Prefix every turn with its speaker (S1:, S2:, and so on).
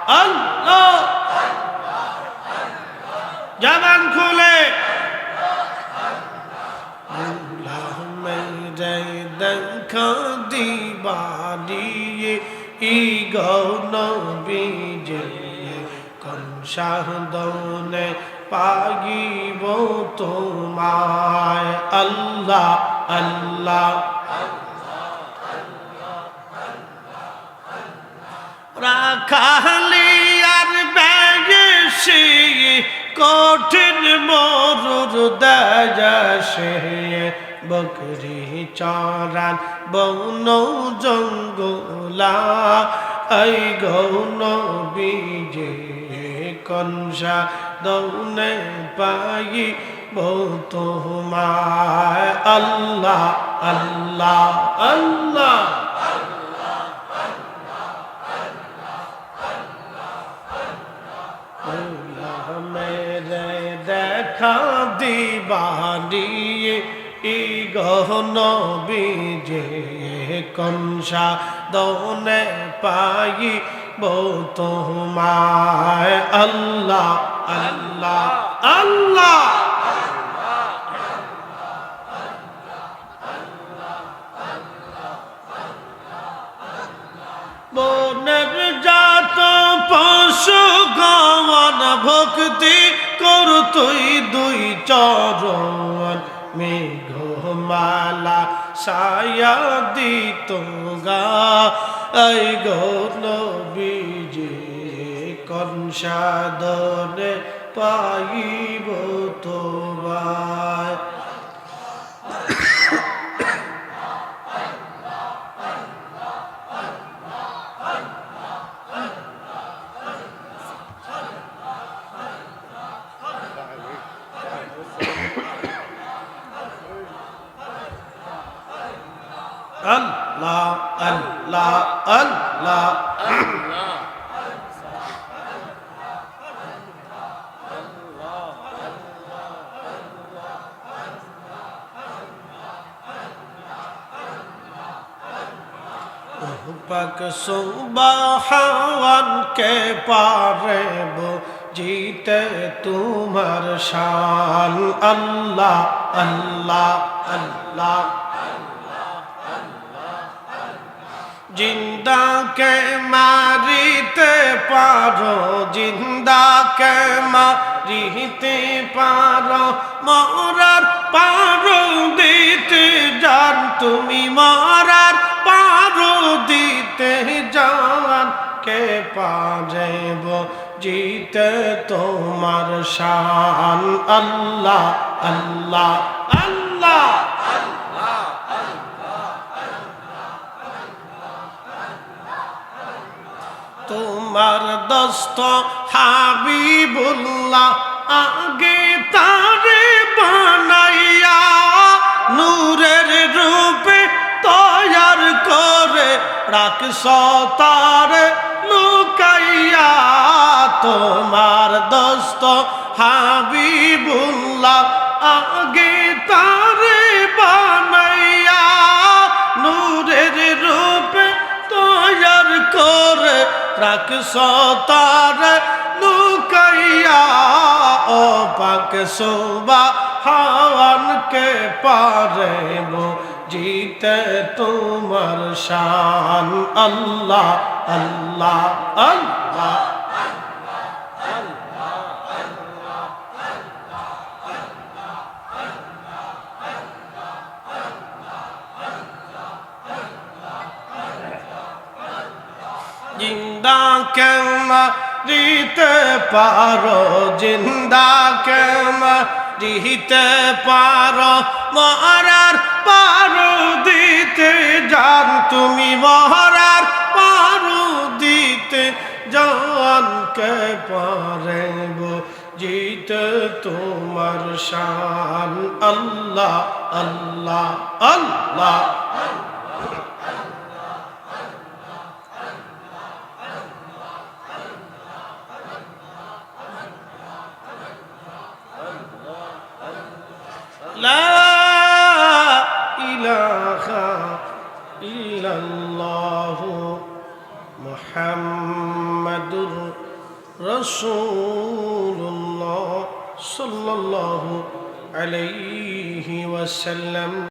S1: আল্লাহ জবান খুলে আল্লাহ মেরে দেখা দিবানিয়ে ই গৌনবীজে কোন সাধনে পাগিব তোমায় আল্লাহ আল্লাহ রাখালি আর বেশি কঠিন মরুর দেশে বকরি চরান বন জঙ্গলা এই গৌন বীজে কনসা দৌনে পাই তোমায় আল্লাহ আল্লাহ আল্লাহ মেরে দেখা দিবানিয়ে ই গহন বীজে কনসা দনে পাই তোমায় আল্লাহ আল্লাহ আল্লাহ বনের জাত পশু গমন ভক্তি কর তুই দুই চরণ মেঘমালা সায়া দিত গা এই গৌন বীজে কনসাদনে পাইব তোমায় আল্লাহ আল্লাহ আল্লাহ পাক সুবহান কে পারে জিতে তোমার শান আল্লাহ আল্লাহ আল্লাহ জিন্দা কে মারিতে পারো জিন্দা কে মারিতে পারো মরার পারো দিতে জান তুমি মরার পারো দিতে জান কে পারেব জিতে তোমার শান আল্লাহ আল্লাহ আল্লাহ তোমার দোস্ত হাবিবুল্লাহ আগে তারে বানাইয়া নূরের রূপে তৈয়ার করে রাখছ তারে লুকাইয়া তোমার দোস্ত হাবিবুল্লাহ আগে তারে বানাইয়া নূরের রূপে তৈয়ার করে রাখছ তারে লুকাইয়া ও পাক সুবহান কে পারেব জিতে তোমার শান আল্লাহ আল্লাহ আল্লাহ জিন্দা কে মারিতে পারো জিন্দা কে মারিতে পারো মরার পারো দিতে জান তুমি মরার পারো দিতে জান কে পারেব জিতে তোমার শান আল্লাহ আল্লাহ আল্লাহ لا إله إلا الله محمد রাসূলুল্লাহ সাল্লাল্লাহু আলাইহি ওয়াসাল্লাম।